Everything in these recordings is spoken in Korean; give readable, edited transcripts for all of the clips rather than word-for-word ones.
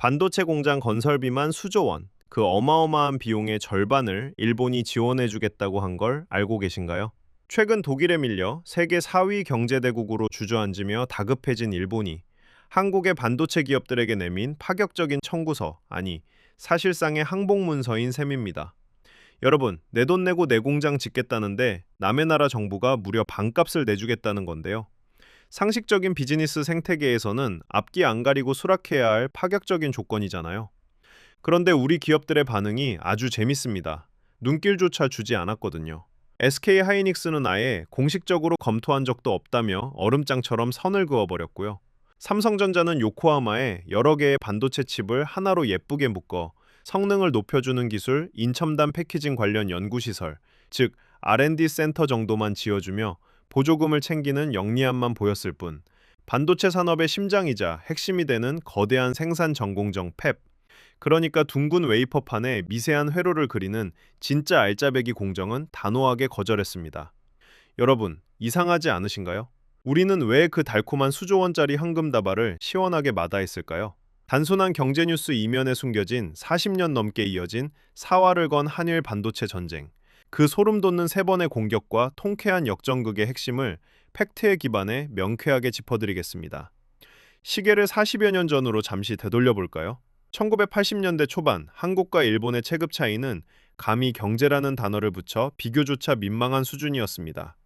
반도체 공장 건설비만 수조 원, 그 어마어마한 비용의 절반을 일본이 지원해주겠다고 한 걸 알고 계신가요? 최근 독일에 밀려 세계 4위 경제대국으로 주저앉으며 다급해진 일본이 한국의 반도체 기업들에게 내민 파격적인 청구서, 아니, 사실상의 항복문서인 셈입니다. 여러분, 내 돈 내고 내 공장 짓겠다는데 남의 나라 정부가 무려 반값을 내주겠다는 건데요. 상식적인 비즈니스 생태계에서는 앞뒤 안 가리고 수락해야 할 파격적인 조건이잖아요. 그런데 우리 기업들의 반응이 아주 재밌습니다. 눈길조차 주지 않았거든요. SK 하이닉스는 아예 공식적으로 검토한 적도 없다며 얼음장처럼 선을 그어버렸고요. 삼성전자는 요코하마에 여러 개의 반도체 칩을 하나로 예쁘게 묶어 성능을 높여주는 기술 인첨단 패키징 관련 연구시설, 즉 R&D 센터 정도만 지어주며 보조금을 챙기는 영리함만 보였을 뿐, 반도체 산업의 심장이자 핵심이 되는 거대한 생산 전공정 팹, 그러니까 둥근 웨이퍼판에 미세한 회로를 그리는 진짜 알짜배기 공정은 단호하게 거절했습니다. 여러분, 이상하지 않으신가요? 우리는 왜 그 달콤한 수조 원짜리 황금 다발을 시원하게 마다했을까요? 단순한 경제 뉴스 이면에 숨겨진 40년 넘게 이어진 사활을 건 한일 반도체 전쟁. 그 소름 돋는 세 번의 공격과 통쾌한 역전극의 핵심을 팩트에 기반해 명쾌하게 짚어드리겠습니다. 시계를 40여 년 전으로 잠시 되돌려 볼까요? 1980년대 초반 한국과 일본의 체급 차이는 감히 경제라는 단어를 붙여 비교조차 민망한 수준이었습니다.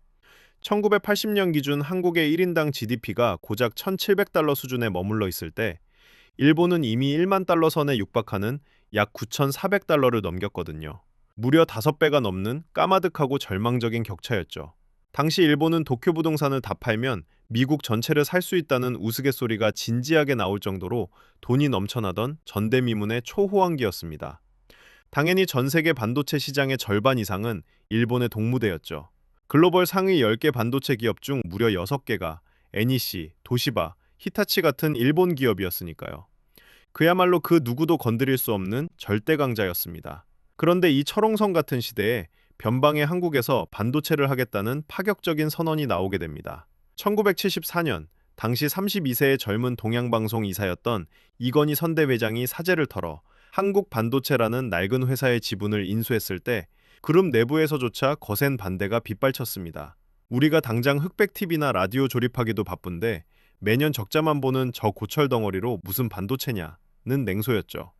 1980년 기준 한국의 1인당 GDP가 고작 1,700달러 수준에 머물러 있을 때 일본은 이미 1만 달러 선에 육박하는 약 9,400달러를 넘겼거든요. 무려 5배가 넘는 까마득하고 절망적인 격차였죠. 당시 일본은 도쿄 부동산을 다 팔면 미국 전체를 살 수 있다는 우스갯소리가 진지하게 나올 정도로 돈이 넘쳐나던 전대미문의 초호황기였습니다. 당연히 전 세계 반도체 시장의 절반 이상은 일본의 동무대였죠. 글로벌 상위 10개 반도체 기업 중 무려 6개가 NEC, 도시바, 히타치 같은 일본 기업이었으니까요. 그야말로 그 누구도 건드릴 수 없는 절대 강자였습니다. 그런데 이 철옹성 같은 시대에 변방의 한국에서 반도체를 하겠다는 파격적인 선언이 나오게 됩니다. 1974년 당시 32세의 젊은 동양방송 이사였던 이건희 선대 회장이 사재를 털어 한국 반도체라는 낡은 회사의 지분을 인수했을 때 그룹 내부에서조차 거센 반대가 빗발쳤습니다. 우리가 당장 흑백 TV나 라디오 조립하기도 바쁜데 매년 적자만 보는 저 고철 덩어리로 무슨 반도체냐는 냉소였죠.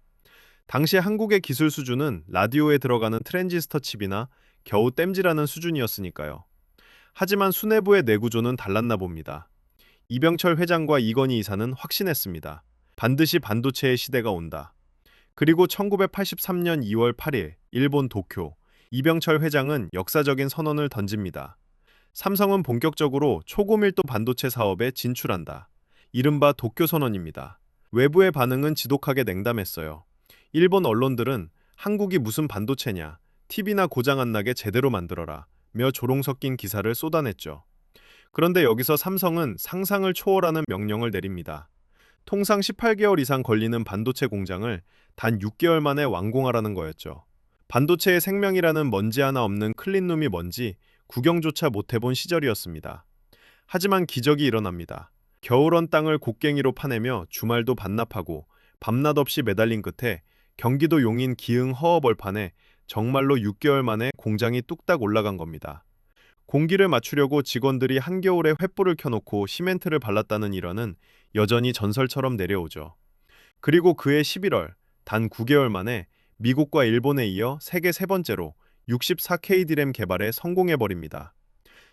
당시 한국의 기술 수준은 라디오에 들어가는 트랜지스터 칩이나 겨우 땜질하는 수준이었으니까요. 하지만 수뇌부의 내구조는 달랐나 봅니다. 이병철 회장과 이건희 이사는 확신했습니다. 반드시 반도체의 시대가 온다. 그리고 1983년 2월 8일 일본 도쿄, 이병철 회장은 역사적인 선언을 던집니다. 삼성은 본격적으로 초고밀도 반도체 사업에 진출한다. 이른바 도쿄 선언입니다. 외부의 반응은 지독하게 냉담했어요. 일본 언론들은 한국이 무슨 반도체냐, TV나 고장 안 나게 제대로 만들어라 며 조롱 섞인 기사를 쏟아냈죠. 그런데 여기서 삼성은 상상을 초월하는 명령을 내립니다. 통상 18개월 이상 걸리는 반도체 공장을 단 6개월 만에 완공하라는 거였죠. 반도체의 생명이라는 먼지 하나 없는 클린룸이 뭔지 구경조차 못해본 시절이었습니다. 하지만 기적이 일어납니다. 겨울원 땅을 곡괭이로 파내며 주말도 반납하고 밤낮 없이 매달린 끝에 경기도 용인 기흥 허허벌판에 정말로 6개월 만에 공장이 뚝딱 올라간 겁니다. 공기를 맞추려고 직원들이 한겨울에 횃불을 켜놓고 시멘트를 발랐다는 일화는 여전히 전설처럼 내려오죠. 그리고 그해 11월, 단 9개월 만에 미국과 일본에 이어 세계 세 번째로 64K 디램 개발에 성공해버립니다.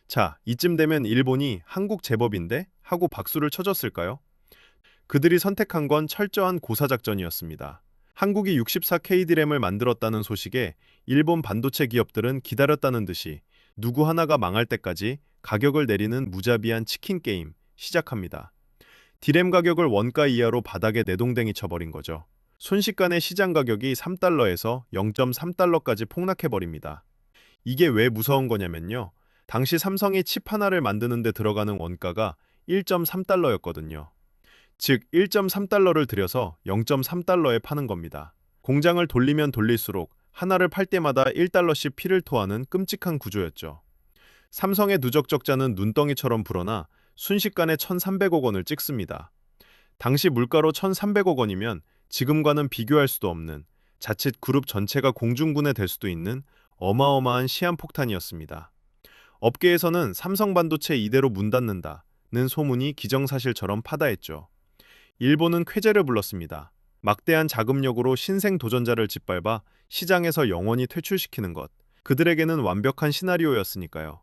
자, 이쯤 되면 일본이 한국 제법인데? 하고 박수를 쳐줬을까요? 그들이 선택한 건 철저한 고사작전이었습니다. 한국이 64K 디램을 만들었다는 소식에 일본 반도체 기업들은 기다렸다는 듯이 누구 하나가 망할 때까지 가격을 내리는 무자비한 치킨 게임 시작합니다. 디램 가격을 원가 이하로 바닥에 내동댕이 쳐버린 거죠. 순식간에 시장 가격이 3달러에서 0.3달러까지 폭락해버립니다. 이게 왜 무서운 거냐면요. 당시 삼성이 칩 하나를 만드는 데 들어가는 원가가 1.3달러였거든요. 즉 1.3달러를 들여서 0.3달러에 파는 겁니다. 공장을 돌리면 돌릴수록 하나를 팔 때마다 1달러씩 피를 토하는 끔찍한 구조였죠. 삼성의 누적 적자는 눈덩이처럼 불어나 순식간에 1,300억 원을 찍습니다. 당시 물가로 1,300억 원이면 지금과는 비교할 수도 없는, 자칫 그룹 전체가 공중분해될 수도 있는 어마어마한 시한폭탄이었습니다. 업계에서는 삼성 반도체 이대로 문 닫는다는 소문이 기정사실처럼 파다했죠. 일본은 쾌재를 불렀습니다. 막대한 자금력으로 신생 도전자를 짓밟아 시장에서 영원히 퇴출시키는 것. 그들에게는 완벽한 시나리오였으니까요.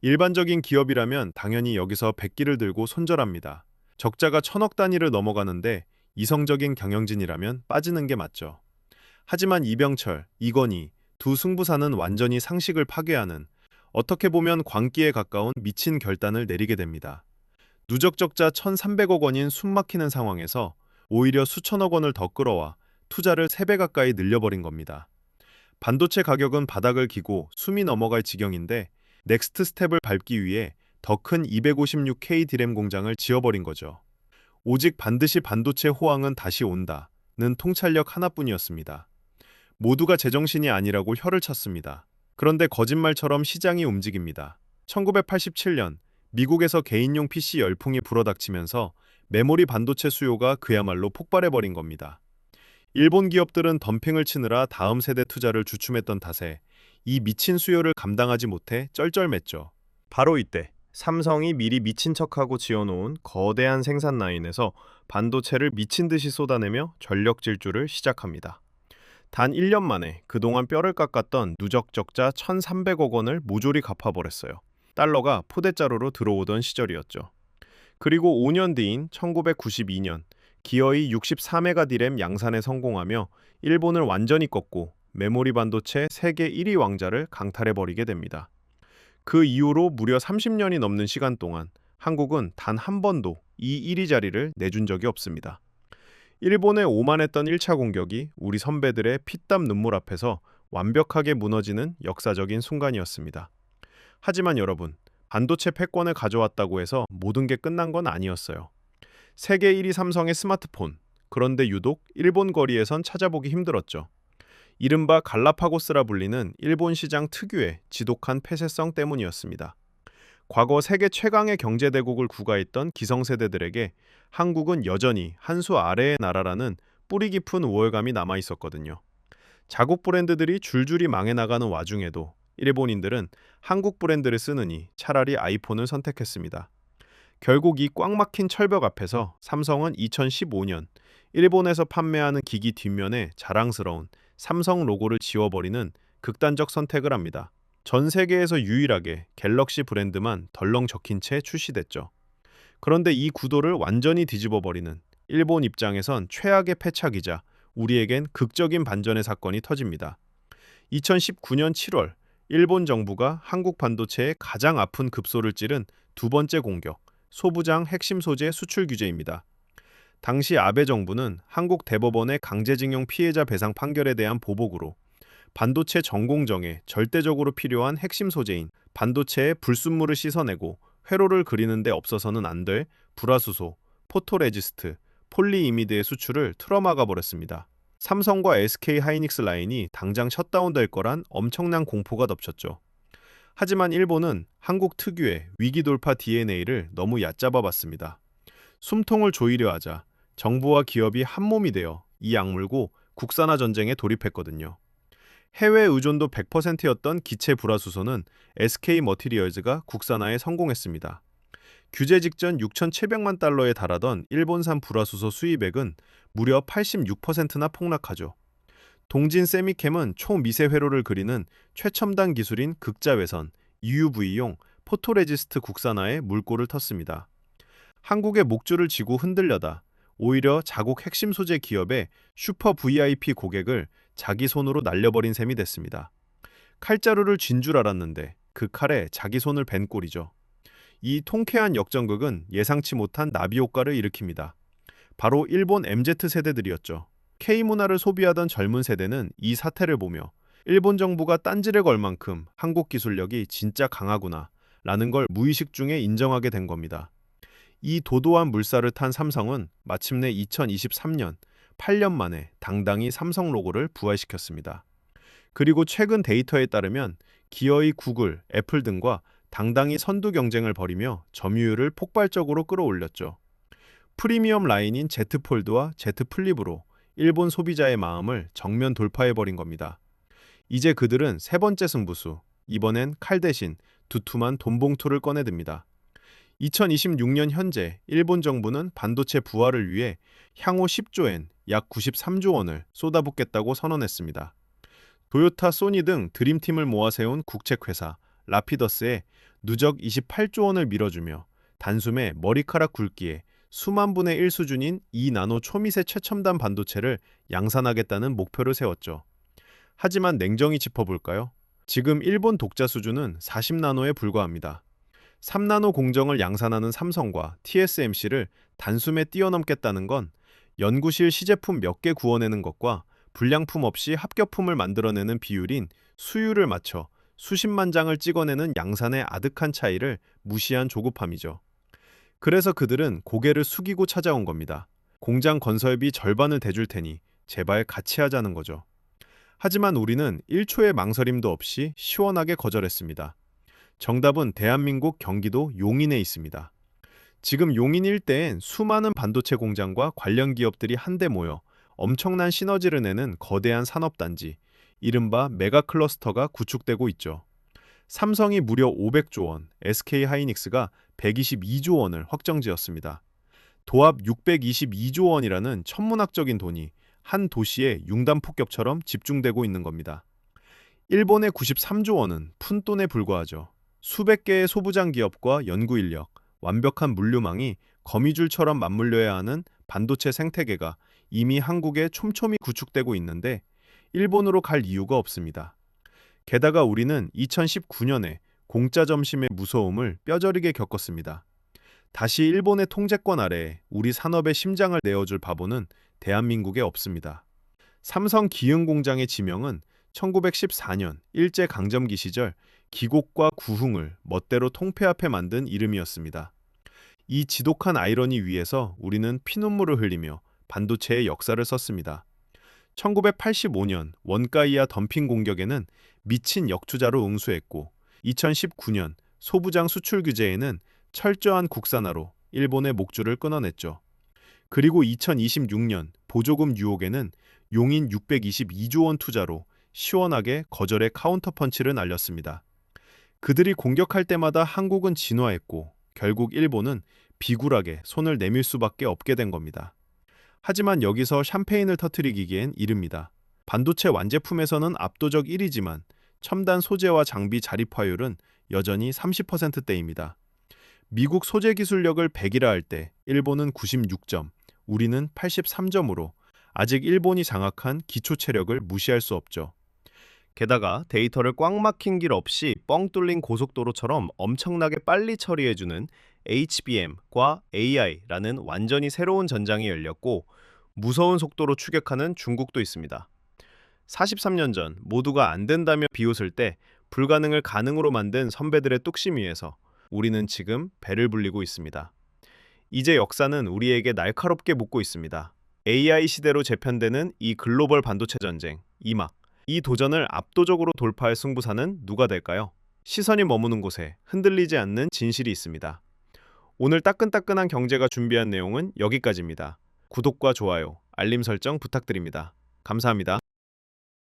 일반적인 기업이라면 당연히 여기서 백기를 들고 손절합니다. 적자가 천억 단위를 넘어가는데 이성적인 경영진이라면 빠지는 게 맞죠. 하지만 이병철, 이건희 두 승부사는 완전히 상식을 파괴하는, 어떻게 보면 광기에 가까운 미친 결단을 내리게 됩니다. 누적 적자 1,300억 원인 숨막히는 상황에서 오히려 수천억 원을 더 끌어와 투자를 3배 가까이 늘려버린 겁니다. 반도체 가격은 바닥을 기고 숨이 넘어갈 지경인데 넥스트 스텝을 밟기 위해 더 큰 256K 디램 공장을 지어버린 거죠. 오직 반드시 반도체 호황은 다시 온다는 통찰력 하나뿐이었습니다. 모두가 제정신이 아니라고 혀를 찼습니다. 그런데 거짓말처럼 시장이 움직입니다. 1987년 미국에서 개인용 PC 열풍이 불어닥치면서 메모리 반도체 수요가 그야말로 폭발해버린 겁니다. 일본 기업들은 덤핑을 치느라 다음 세대 투자를 주춤했던 탓에 이 미친 수요를 감당하지 못해 쩔쩔맸죠. 바로 이때 삼성이 미리 미친 척하고 지어놓은 거대한 생산 라인에서 반도체를 미친 듯이 쏟아내며 전력 질주를 시작합니다. 단 1년 만에 그동안 뼈를 깎았던 누적 적자 1,300억 원을 모조리 갚아버렸어요. 달러가 포대자루로 들어오던 시절이었죠. 그리고 5년 뒤인 1992년 기어이 64메가 디램 양산에 성공하며 일본을 완전히 꺾고 메모리 반도체 세계 1위 왕자를 강탈해버리게 됩니다. 그 이후로 무려 30년이 넘는 시간 동안 한국은 단 한 번도 이 1위 자리를 내준 적이 없습니다. 일본의 오만했던 1차 공격이 우리 선배들의 피땀 눈물 앞에서 완벽하게 무너지는 역사적인 순간이었습니다. 하지만 여러분, 반도체 패권을 가져왔다고 해서 모든 게 끝난 건 아니었어요. 세계 1위 삼성의 스마트폰, 그런데 유독 일본 거리에선 찾아보기 힘들었죠. 이른바 갈라파고스라 불리는 일본 시장 특유의 지독한 폐쇄성 때문이었습니다. 과거 세계 최강의 경제대국을 구가했던 기성세대들에게 한국은 여전히 한 수 아래의 나라라는 뿌리 깊은 우월감이 남아있었거든요. 자국 브랜드들이 줄줄이 망해 나가는 와중에도 일본인들은 한국 브랜드를 쓰느니 차라리 아이폰을 선택했습니다. 결국 이 꽉 막힌 철벽 앞에서 삼성은 2015년 일본에서 판매하는 기기 뒷면에 자랑스러운 삼성 로고를 지워버리는 극단적 선택을 합니다. 전 세계에서 유일하게 갤럭시 브랜드만 덜렁 적힌 채 출시됐죠. 그런데 이 구도를 완전히 뒤집어버리는 일본 입장에선 최악의 패착이자 우리에겐 극적인 반전의 사건이 터집니다. 2019년 7월 일본 정부가 한국 반도체에 가장 아픈 급소를 찌른 두 번째 공격, 소부장 핵심 소재 수출 규제입니다. 당시 아베 정부는 한국 대법원의 강제징용 피해자 배상 판결에 대한 보복으로 반도체 전공정에 절대적으로 필요한 핵심 소재인 반도체의 불순물을 씻어내고 회로를 그리는 데 없어서는 안 될 불화수소, 포토레지스트, 폴리이미드의 수출을 틀어막아 버렸습니다. 삼성과 SK 하이닉스 라인이 당장 셧다운될 거란 엄청난 공포가 덮쳤죠. 하지만 일본은 한국 특유의 위기 돌파 DNA를 너무 얕잡아 봤습니다. 숨통을 조이려 하자 정부와 기업이 한몸이 되어 이 악물고 국산화 전쟁에 돌입했거든요. 해외 의존도 100%였던 기체 불화수소는 SK 머티리얼즈가 국산화에 성공했습니다. 규제 직전 6,700만 달러에 달하던 일본산 불화수소 수입액은 무려 86%나 폭락하죠. 동진 세미캠은 초미세 회로를 그리는 최첨단 기술인 극자외선, EUV용 포토레지스트 국산화에 물꼬를 텄습니다. 한국의 목줄을 쥐고 흔들려다 오히려 자국 핵심 소재 기업의 슈퍼 VIP 고객을 자기 손으로 날려버린 셈이 됐습니다. 칼자루를 쥔 줄 알았는데 그 칼에 자기 손을 벤 꼴이죠. 이 통쾌한 역전극은 예상치 못한 나비 효과를 일으킵니다. 바로 일본 MZ세대들이었죠. K문화를 소비하던 젊은 세대는 이 사태를 보며 일본 정부가 딴지를 걸 만큼 한국 기술력이 진짜 강하구나 라는 걸 무의식 중에 인정하게 된 겁니다. 이 도도한 물살을 탄 삼성은 마침내 2023년 8년 만에 당당히 삼성 로고를 부활시켰습니다. 그리고 최근 데이터에 따르면 기어이 구글, 애플 등과 당당히 선두 경쟁을 벌이며 점유율을 폭발적으로 끌어올렸죠. 프리미엄 라인인 Z 폴드와 Z 플립으로 일본 소비자의 마음을 정면 돌파해버린 겁니다. 이제 그들은 세 번째 승부수, 이번엔 칼 대신 두툼한 돈봉투를 꺼내듭니다. 2026년 현재 일본 정부는 반도체 부활을 위해 향후 10조엔, 약 93조 원을 쏟아붓겠다고 선언했습니다. 도요타, 소니 등 드림팀을 모아 세운 국책회사 라피더스에 누적 28조 원을 밀어주며 단숨에 머리카락 굵기에 수만 분의 1 수준인 2나노 초미세 최첨단 반도체를 양산하겠다는 목표를 세웠죠. 하지만 냉정히 짚어볼까요? 지금 일본 독자 수준은 40나노에 불과합니다. 3나노 공정을 양산하는 삼성과 TSMC를 단숨에 뛰어넘겠다는 건 연구실 시제품 몇 개 구워내는 것과 불량품 없이 합격품을 만들어내는 비율인 수율을 맞춰 수십만 장을 찍어내는 양산의 아득한 차이를 무시한 조급함이죠. 그래서 그들은 고개를 숙이고 찾아온 겁니다. 공장 건설비 절반을 대줄 테니 제발 같이 하자는 거죠. 하지만 우리는 1초의 망설임도 없이 시원하게 거절했습니다. 정답은 대한민국 경기도 용인에 있습니다. 지금 용인 일대엔 수많은 반도체 공장과 관련 기업들이 한데 모여 엄청난 시너지를 내는 거대한 산업단지, 이른바 메가클러스터가 구축되고 있죠. 삼성이 무려 500조 원, SK하이닉스가 122조 원을 확정지었습니다. 도합 622조 원이라는 천문학적인 돈이 한 도시의 융단폭격처럼 집중되고 있는 겁니다. 일본의 93조 원은 푼돈에 불과하죠. 수백 개의 소부장 기업과 연구 인력, 완벽한 물류망이 거미줄처럼 맞물려야 하는 반도체 생태계가 이미 한국에 촘촘히 구축되고 있는데 일본으로 갈 이유가 없습니다. 게다가 우리는 2019년에 공짜 점심의 무서움을 뼈저리게 겪었습니다. 다시 일본의 통제권 아래에 우리 산업의 심장을 내어줄 바보는 대한민국에 없습니다. 삼성 기흥공장의 지명은 1914년 일제강점기 시절 기곡과 구흥을 멋대로 통폐합해 만든 이름이었습니다. 이 지독한 아이러니 위에서 우리는 피눈물을 흘리며 반도체의 역사를 썼습니다. 1985년 원가 이하 덤핑 공격에는 미친 역투자로 응수했고 2019년 소부장 수출 규제에는 철저한 국산화로 일본의 목줄을 끊어냈죠. 그리고 2026년 보조금 유혹에는 용인 622조 원 투자로 시원하게 거절의 카운터펀치를 날렸습니다. 그들이 공격할 때마다 한국은 진화했고 결국 일본은 비굴하게 손을 내밀 수밖에 없게 된 겁니다. 하지만 여기서 샴페인을 터뜨리기엔 이릅니다. 반도체 완제품에서는 압도적 1위지만 첨단 소재와 장비 자립화율은 여전히 30%대입니다. 미국 소재 기술력을 100이라 할 때 일본은 96점, 우리는 83점으로 아직 일본이 장악한 기초 체력을 무시할 수 없죠. 게다가 데이터를 꽉 막힌 길 없이 뻥 뚫린 고속도로처럼 엄청나게 빨리 처리해주는 HBM과 AI라는 완전히 새로운 전장이 열렸고 무서운 속도로 추격하는 중국도 있습니다. 43년 전 모두가 안 된다며 비웃을 때 불가능을 가능으로 만든 선배들의 뚝심 위에서 우리는 지금 배를 불리고 있습니다. 이제 역사는 우리에게 날카롭게 묻고 있습니다. AI 시대로 재편되는 이 글로벌 반도체 전쟁, 이 도전을 압도적으로 돌파할 승부사는 누가 될까요? 시선이 머무는 곳에 흔들리지 않는 진실이 있습니다. 오늘 따끈따끈한 경제가 준비한 내용은 여기까지입니다. 구독과 좋아요, 알림 설정 부탁드립니다. 감사합니다.